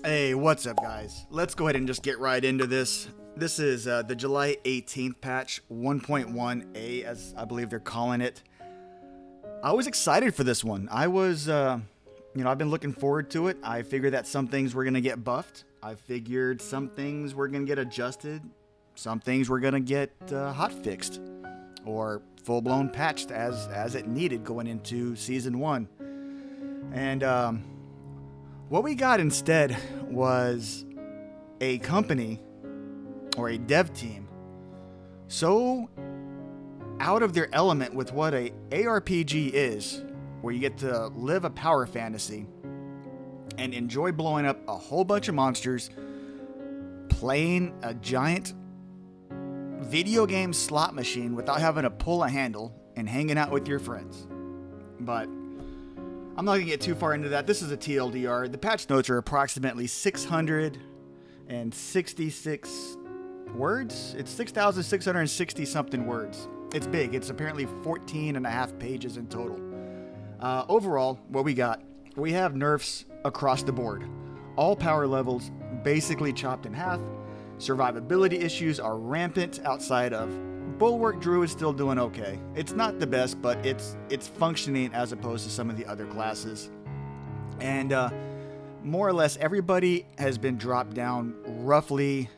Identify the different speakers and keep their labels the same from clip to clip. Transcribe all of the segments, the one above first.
Speaker 1: Hey, what's up, guys? Let's go ahead and just get right into this. This is the July 18th patch 1.1a, as I believe they're calling it. I was excited for this one. I've been looking forward to it. I figured that some things were going to get buffed. I figured some things were going to get adjusted. Some things were going to get hot fixed or full-blown patched as it needed going into Season 1. And what we got instead was a company or a dev team so out of their element with what a ARPG is, where you get to live a power fantasy and enjoy blowing up a whole bunch of monsters, playing a giant video game slot machine without having to pull a handle, and hanging out with your friends. But I'm not going to get too far into that. This is a TLDR. The patch notes are approximately 666 words. It's 6,660 something words. It's big. It's apparently 14 and a half pages in total. Overall, what we got, we have nerfs across the board. All power levels basically chopped in half. Survivability issues are rampant outside of Bulwark. Druid still doing okay. It's not the best, but it's functioning as opposed to some of the other classes. And more or less everybody has been dropped down roughly.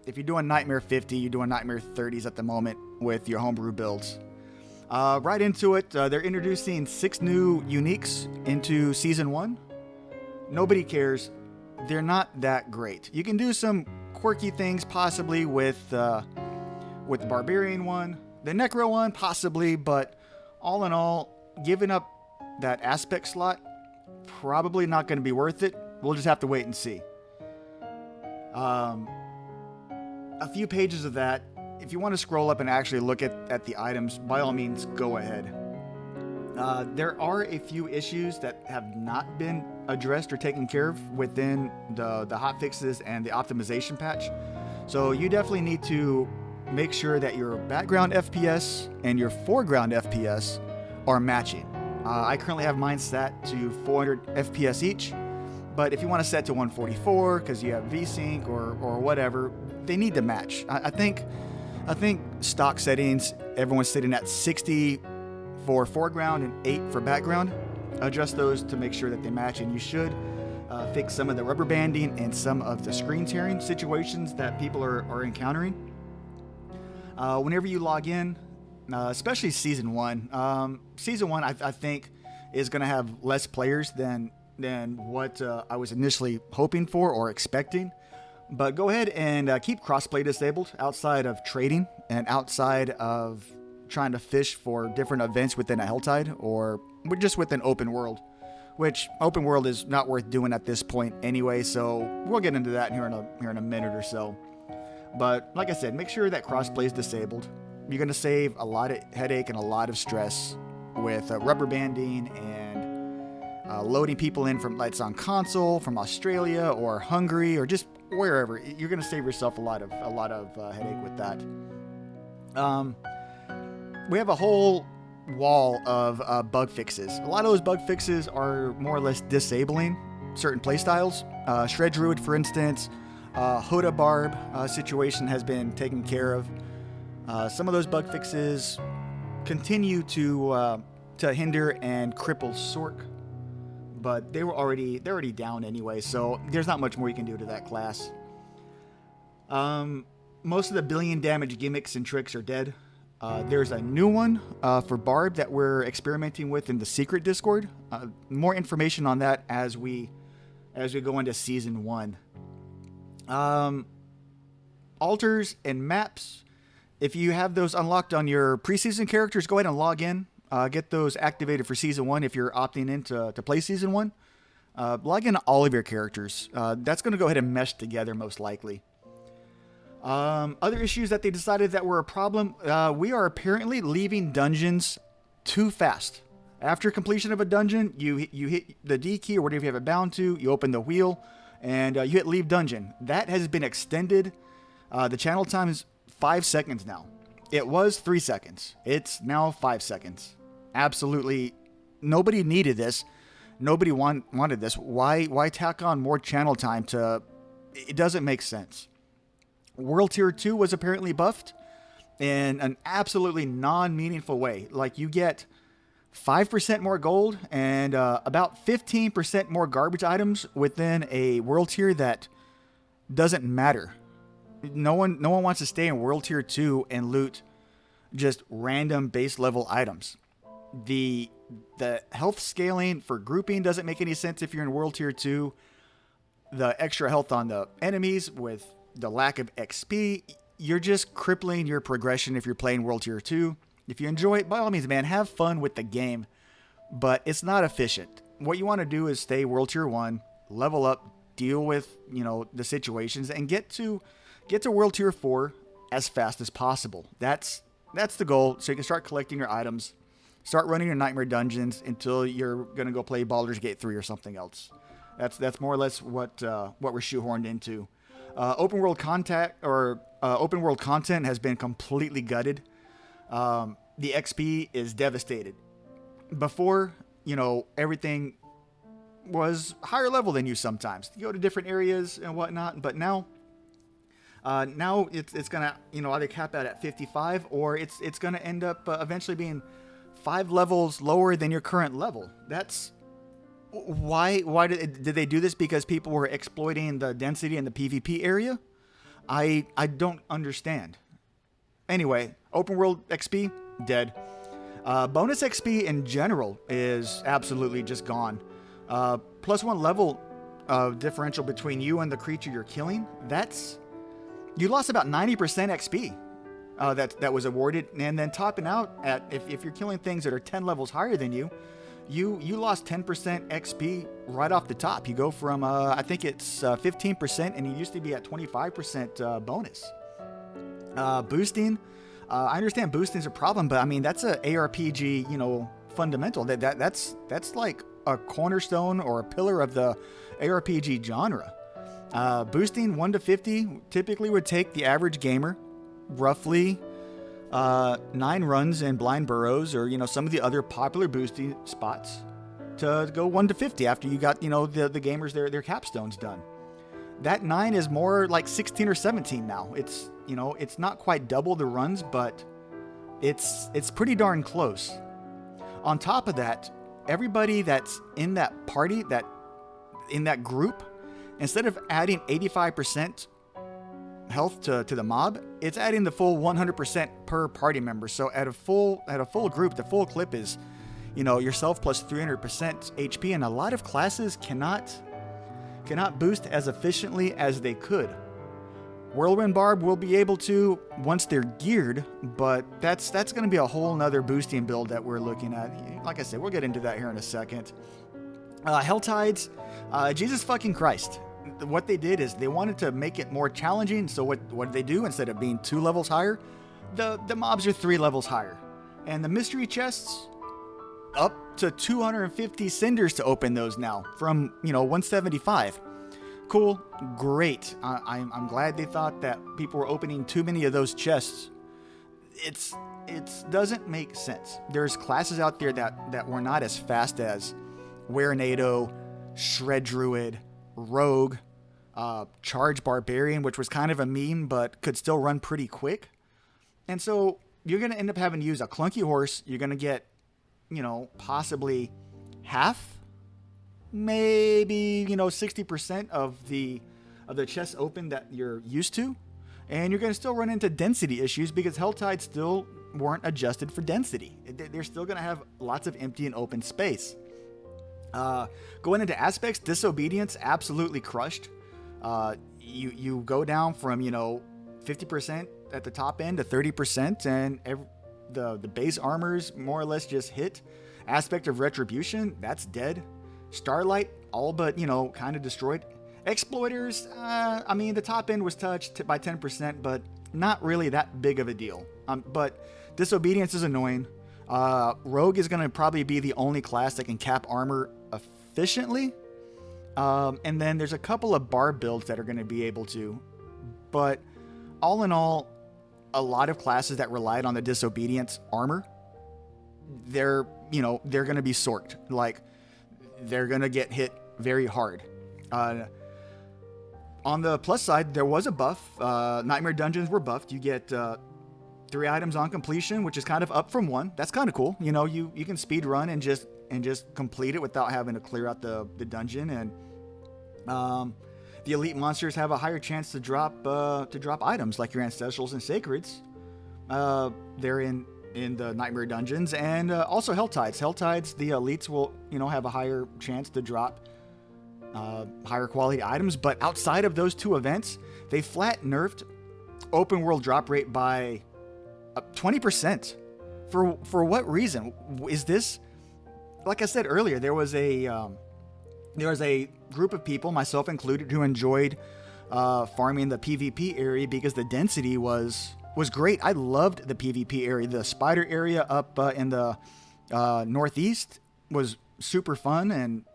Speaker 1: If you're doing Nightmare 50, you're doing Nightmare 30s at the moment with your homebrew builds. Right into it, they're introducing 6 new uniques into Season 1. Nobody cares. They're not that great. You can do some quirky things possibly with the Barbarian one, the Necro one possibly, but all in all, giving up that aspect slot, probably not going to be worth it. We'll just have to wait and see. A few pages of that. If you want to scroll up and actually look at the items, by all means, go ahead. There are a few issues that have not been addressed or taken care of within the hotfixes and the optimization patch. So you definitely need to make sure that your background FPS and your foreground FPS are matching. I currently have mine set to 400 FPS each, but if you want to set to 144 because you have VSync or whatever, they need to match. I think stock settings, everyone's sitting at 60 for foreground and 8 for background. Adjust those to make sure that they match, and you should fix some of the rubber banding and some of the screen tearing situations that people are encountering. Whenever you log in, especially Season 1, Season 1 I think is going to have less players than what I was initially hoping for or expecting. But go ahead and keep crossplay disabled outside of trading and outside of trying to fish for different events within a Helltide or just within open world, which open world is not worth doing at this point anyway. So we'll get into that here in a minute or so. But like I said, make sure that crossplay is disabled. You're going to save a lot of headache and a lot of stress with rubber banding and loading people in from lights on console from Australia or Hungary or just wherever. You're going to save yourself a lot of headache with that. We have a whole wall of bug fixes. A lot of those bug fixes are more or less disabling certain playstyles. Shred Druid, for instance, Hoda Barb situation has been taken care of. Some of those bug fixes continue to hinder and cripple Sork, but they're already down anyway, so there's not much more you can do to that class. Most of the billion damage gimmicks and tricks are dead. There's a new one for Barb that we're experimenting with in the secret Discord. More information on that as we go into Season 1. Altars and maps. If you have those unlocked on your preseason characters, go ahead and log in. Get those activated for Season 1 if you're opting in to play Season 1. Log in all of your characters. That's going to go ahead and mesh together most likely. Other issues that they decided that were a problem, we are apparently leaving dungeons too fast. After completion of a dungeon, you hit the D key or whatever you have it bound to, you open the wheel, and you hit leave dungeon. That has been extended. The channel time is 5 seconds now. It was 3 seconds. It's now 5 seconds. Absolutely, nobody needed this. Nobody wanted this. Why tack on more channel time to... It doesn't make sense. World Tier 2 was apparently buffed in an absolutely non-meaningful way. Like, you get 5% more gold and about 15% more garbage items within a world tier that doesn't matter. No one wants to stay in World Tier 2 and loot just random base level items. The health scaling for grouping doesn't make any sense if you're in World Tier 2. The extra health on the enemies with the lack of XP, you're just crippling your progression if you're playing World Tier 2. If you enjoy it, by all means, man, have fun with the game, but it's not efficient. What you want to do is stay World Tier 1, level up, deal with, the situations, and get to World Tier 4 as fast as possible. That's the goal, so you can start collecting your items, start running your Nightmare Dungeons until you're going to go play Baldur's Gate 3 or something else. That's more or less what we're shoehorned into. Open world content has been completely gutted. The XP is devastated. Before, everything was higher level than you sometimes. You go to different areas and whatnot, but now it's gonna either cap out at 55 or it's gonna end up eventually being 5 levels lower than your current level. That's why did they do this? Because people were exploiting the density in the PvP area? I don't understand. Anyway, open world XP, dead. Bonus XP in general is absolutely just gone. +1 level differential between you and the creature you're killing, you lost about 90% XP that was awarded, and then topping out at, if you're killing things that are 10 levels higher than you lost 10% XP right off the top. You go from, I think it's 15%, and you used to be at 25% bonus. Boosting, I understand boosting is a problem, but I mean, that's a ARPG, fundamental. That's like a cornerstone or a pillar of the ARPG genre. Boosting 1 to 50 typically would take the average gamer roughly 9 runs in Blind Burrows or, some of the other popular boosting spots to go 1 to 50 after you got, the gamers their capstones done. That 9 is more like 16 or 17 now. It's, it's not quite double the runs, but it's pretty darn close. On top of that, everybody that's in that party, in that group, instead of adding 85% health to the mob, it's adding the full 100% per party member. So at a full group, the full clip is, yourself plus 300% HP, and a lot of classes cannot boost as efficiently as they could. Whirlwind Barb will be able to once they're geared, but that's going to be a whole nother boosting build that we're looking at. Like I said, we'll get into that here in a second. Helltides, Jesus fucking Christ. What they did is they wanted to make it more challenging. So what did they do? Instead of being 2 levels higher, the mobs are 3 levels higher. And the mystery chests, up to 250 cinders to open those now from, 175. Cool, great. I'm glad they thought that people were opening too many of those chests. It doesn't make sense. There's classes out there that were not as fast as Werenado, Shred Druid, Rogue, Charge Barbarian, which was kind of a meme but could still run pretty quick. And so you're going to end up having to use a clunky horse. You're going to get, possibly half, maybe, 60% of the chests open that you're used to. And you're going to still run into density issues because Helltides still weren't adjusted for density. They're still going to have lots of empty and open space. Going into aspects, Disobedience absolutely crushed. You go down from 50% at the top end to 30%, and the base armors more or less just hit. Aspect of Retribution, that's dead. Starlight, all but kind of destroyed. Exploiters, the top end was touched by 10%, but not really that big of a deal. But Disobedience is annoying. Rogue is going to probably be the only class that can cap armor efficiently. And then there's a couple of barb builds that are going to be able to. But all in all, a lot of classes that relied on the Disobedience armor, they're going to be sorked. Like, they're gonna get hit very hard. On the plus side, there was a buff. Nightmare dungeons were buffed. You get 3 items on completion, which is kind of up from 1. That's kind of cool. You know, you can speed run and just complete it without having to clear out the dungeon. And the elite monsters have a higher chance to drop items like your ancestrals and sacreds. They're in the nightmare dungeons, and also helltides. Helltides, the elites will have a higher chance to drop higher quality items. But outside of those 2 events, they flat nerfed open world drop rate by 20%. For what reason is this? Like I said earlier, there was a group of people, myself included, who enjoyed farming the PvP area because the density was great. I loved the PvP area. The spider area up in the northeast was super fun, and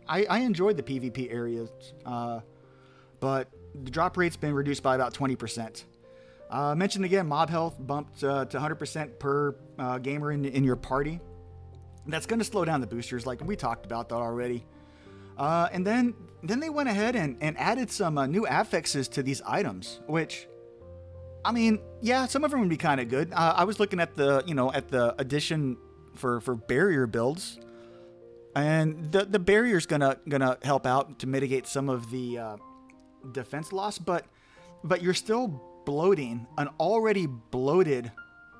Speaker 1: I enjoyed the PvP areas. But the drop rate's been reduced by about 20%. Mentioned again, mob health bumped to 100% per gamer in your party. That's going to slow down the boosters, like we talked about that already. And then they went ahead and added some new affixes to these items, which, I mean, yeah, some of them would be kind of good. I was looking at the addition for barrier builds, and the barrier's gonna help out to mitigate some of the defense loss, but you're still bloating an already bloated,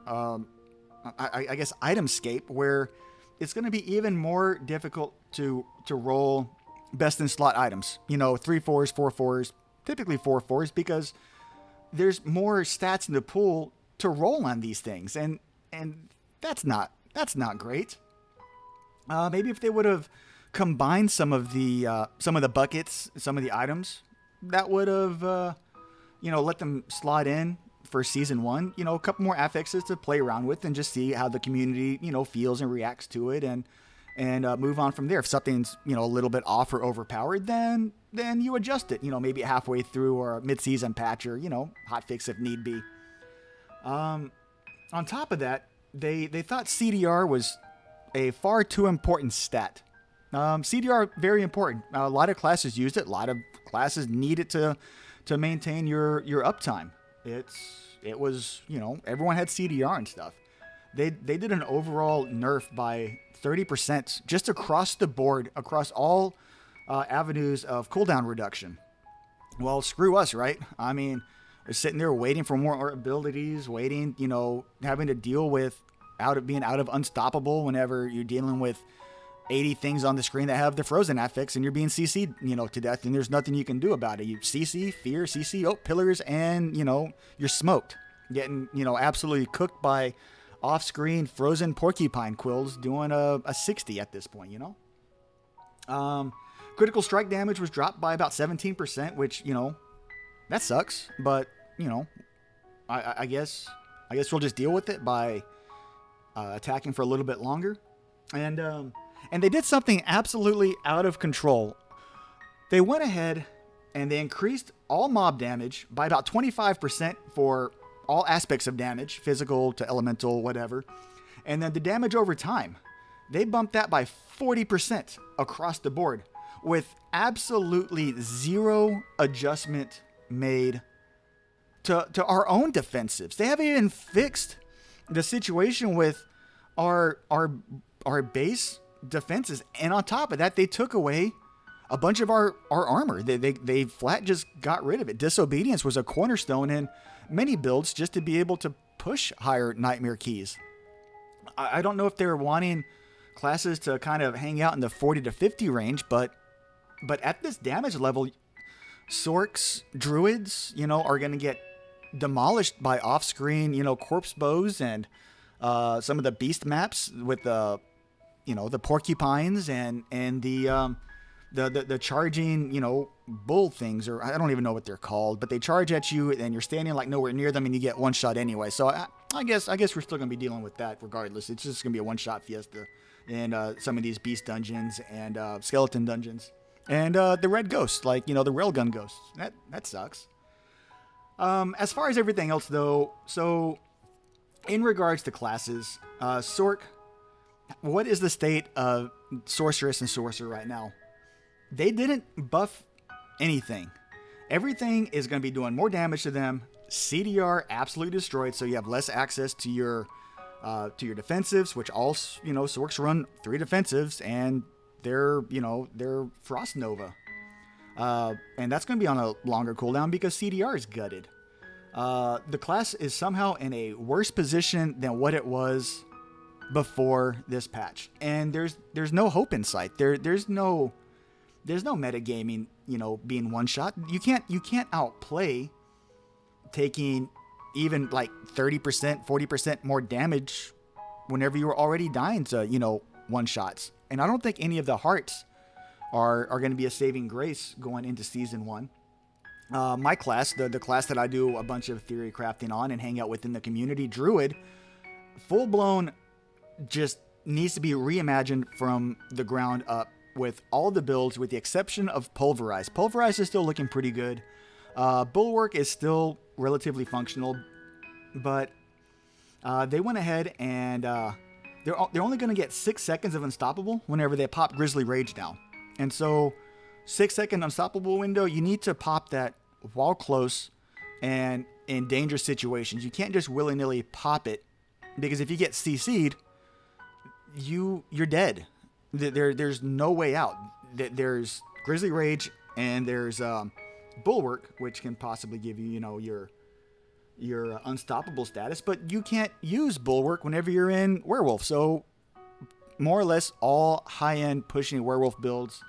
Speaker 1: I guess, itemscape, where it's going to be even more difficult to roll best in slot items. 3 4s, 4 4s, typically 4 4s, because there's more stats in the pool to roll on these things, and that's not great. Maybe if they would have combined some of the buckets, some of the items, that would have let them slot in for season 1. A couple more affixes to play around with and just see how the community feels and reacts to it, and move on from there. If something's a little bit off or overpowered, then you adjust it. Maybe halfway through, or a mid-season patch, or hotfix if need be. On top of that, they thought CDR was a far too important stat. CDR, very important. A lot of classes used it. A lot of classes need it to maintain your uptime. It was everyone had CDR and stuff. They did an overall nerf by 30% just across the board, across all avenues of cooldown reduction. Well, screw us, right? I mean, we're sitting there waiting for more abilities, waiting, having to deal with being out of unstoppable whenever you're dealing with 80 things on the screen that have the frozen affix, and you're being CC'd, to death, and there's nothing you can do about it. You CC, fear, CC, pillars, and, you're smoked. Getting, absolutely cooked by off-screen frozen porcupine quills doing a 60 at this point, Critical strike damage was dropped by about 17%, which, that sucks, but, I guess we'll just deal with it by attacking for a little bit longer. And they did something absolutely out of control. They went ahead and they increased all mob damage by about 25% for all aspects of damage, physical to elemental, whatever. And then the damage over time, they bumped that by 40% across the board, with absolutely zero adjustment made to our own defensives. They haven't even fixed the situation with our base defenses, and on top of that, they took away a bunch of our armor. They flat just got rid of it. Disobedience was a cornerstone in many builds just to be able to push higher nightmare keys. I don't know if they're wanting classes to kind of hang out in the 40 to 50 range, but at this damage level, Sorcs, Druids, are going to get demolished by off-screen, corpse bows and some of the beast maps with the porcupines and the charging, bull things, or I don't even know what they're called, but they charge at you and you're standing like nowhere near them and you get one shot anyway. So I guess we're still gonna be dealing with that regardless. It's just gonna be a one-shot fiesta in some of these beast dungeons and skeleton dungeons and the red ghosts, like the railgun ghosts. That sucks. As far as everything else though, so in regards to classes, Sorc what is the state of Sorceress and Sorcerer right now? They didn't buff anything. Everything is going to be doing more damage to them. CDR absolutely destroyed, so you have less access to your defensives, which all Sorcs run 3 defensives, and they're Frost Nova, and that's going to be on a longer cooldown because CDR is gutted. The class is somehow in a worse position than what it was before this patch, and there's no hope in sight. There's no metagaming, being one shot. You can't outplay taking even like 30%, 40% more damage whenever you're already dying to, one shots. And I don't think any of the hearts are going to be a saving grace going into season 1. My class, the class that I do a bunch of theory crafting on and hang out within the community, Druid, full blown, just needs to be reimagined from the ground up with all the builds, with the exception of Pulverize. Pulverize is still looking pretty good. Bulwark is still relatively functional, but they went ahead and they're only going to get 6 seconds of Unstoppable whenever they pop Grizzly Rage down. And so 6-second Unstoppable window, you need to pop that while close and in dangerous situations. You can't just willy-nilly pop it, because if you get CC'd, you're dead. There's no way out. There's Grizzly Rage and there's Bulwark, which can possibly give you, your unstoppable status, but you can't use Bulwark whenever you're in Werewolf. So more or less all high-end pushing Werewolf builds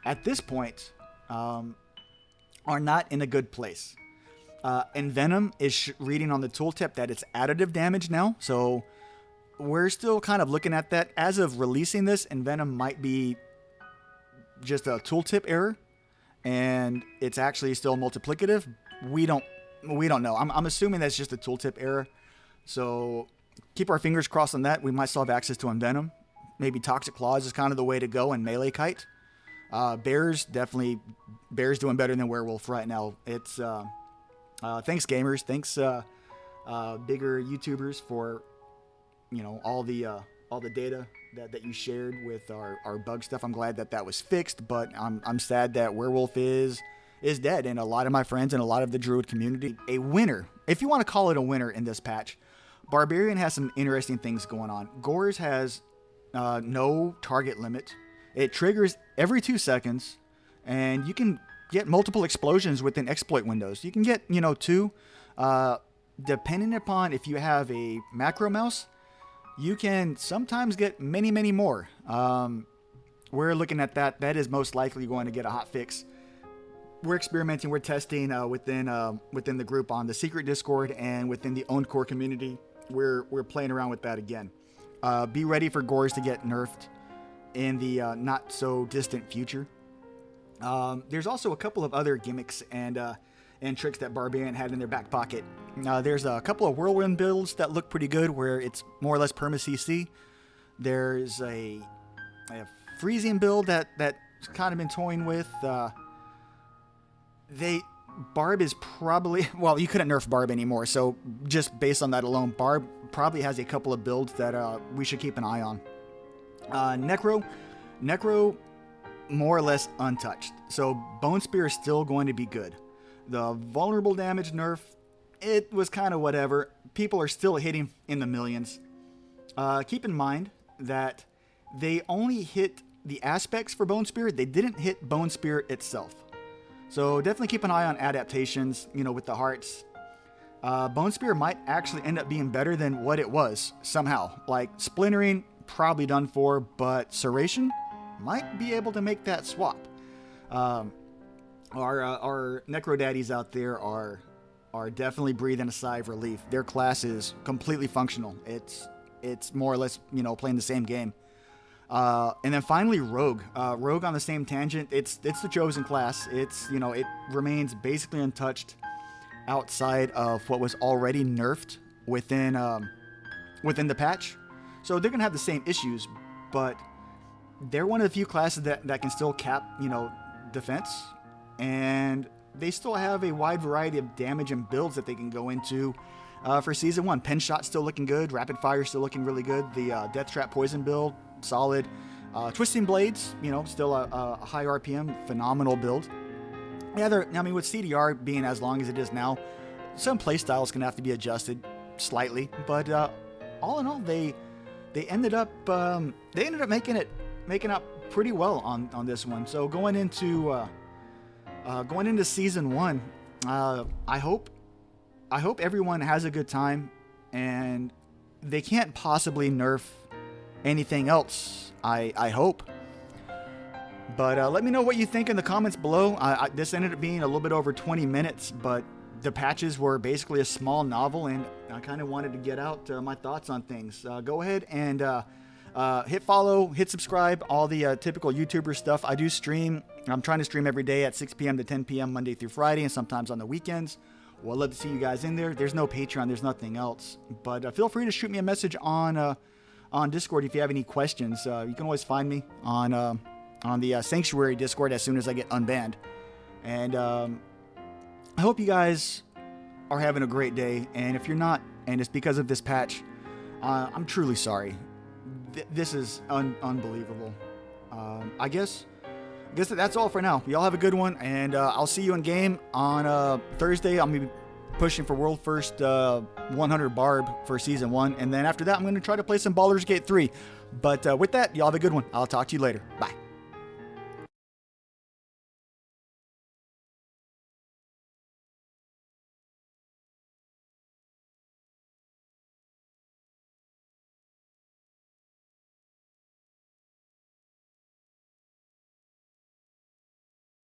Speaker 1: at this point are not in a good place. Envenom is reading on the tooltip that it's additive damage now, so we're still kind of looking at that. As of releasing this, Envenom might be just a tooltip error, and it's actually still multiplicative. We don't know. I'm assuming that's just a tooltip error, so keep our fingers crossed on that. We might still have access to Envenom. Maybe Toxic Claws is kind of the way to go, and Melee Kite. Bears doing better than Werewolf right now. It's thanks gamers, thanks bigger YouTubers for all the data that you shared with our bug stuff. I'm glad that was fixed, but I'm sad that Werewolf is dead, and a lot of my friends and a lot of the Druid community. A winner, if you want to call it a winner in this patch, Barbarian has some interesting things going on. Gores has no target limit. It triggers every 2 seconds, and you can get multiple explosions within exploit windows. You can get 2, depending upon if you have a macro mouse. You can sometimes get many more. We're looking at that. That is most likely going to get a hot fix. We're experimenting. We're testing within the group on the secret Discord and within the owned core community. We're playing around with that again. Be ready for Gores to get nerfed in the not so distant future. There's also a couple of other gimmicks and tricks that Barbarian had in their back pocket. There's a couple of Whirlwind builds that look pretty good, where it's more or less perma CC. There's a freezing build that's kind of been toying with. Barb is probably, well, you couldn't nerf Barb anymore, so just based on that alone, Barb probably has a couple of builds that we should keep an eye on. Necro, more or less untouched, so Bone Spear is still going to be good. The vulnerable damage nerf, it was kind of whatever. People are still hitting in the millions. Keep in mind that they only hit the aspects for Bone Spear. They didn't hit Bone Spear itself. So definitely keep an eye on adaptations, with the hearts. Bone Spear might actually end up being better than what it was somehow. Like Splintering, probably done for, but Serration might be able to make that swap. Our Necro Daddies out there are definitely breathing a sigh of relief. Their class is completely functional. It's more or less, playing the same game. And then finally, Rogue. Rogue on the same tangent. It's the chosen class. It remains basically untouched outside of what was already nerfed within the patch. So they're gonna have the same issues, but they're one of the few classes that can still cap, defense, and they still have a wide variety of damage and builds that they can go into for season 1. Pen Shot still looking good. Rapid Fire still looking really good. The Death Trap Poison build solid. Twisting Blades, you know, still a high RPM, phenomenal build. Yeah, I mean, with CDR being as long as it is now, some playstyles can have to be adjusted slightly, but all in all, they ended up making up pretty well on this one. So going into season 1, I hope everyone has a good time, and they can't possibly nerf anything else. I hope. But let me know what you think in the comments below. This ended up being a little bit over 20 minutes, but the patches were basically a small novel, and I kind of wanted to get out my thoughts on things. Go ahead and hit follow, hit subscribe, all the typical YouTuber stuff. I do stream. I'm trying to stream every day at 6 p.m. to 10 p.m. Monday through Friday, and sometimes on the weekends. Well, I'd love to see you guys in there. There's no Patreon. There's nothing else. But feel free to shoot me a message on Discord if you have any questions. You can always find me on the Sanctuary Discord as soon as I get unbanned. And I hope you guys are having a great day. And if you're not, and it's because of this patch, I'm truly sorry. This is unbelievable. I guess that's all for now. Y'all have a good one, and I'll see you in game on Thursday. I'm going to be pushing for World First 100 Barb for Season 1, and then after that, I'm going to try to play some Baldur's Gate 3. But with that, y'all have a good one. I'll talk to you later. Bye.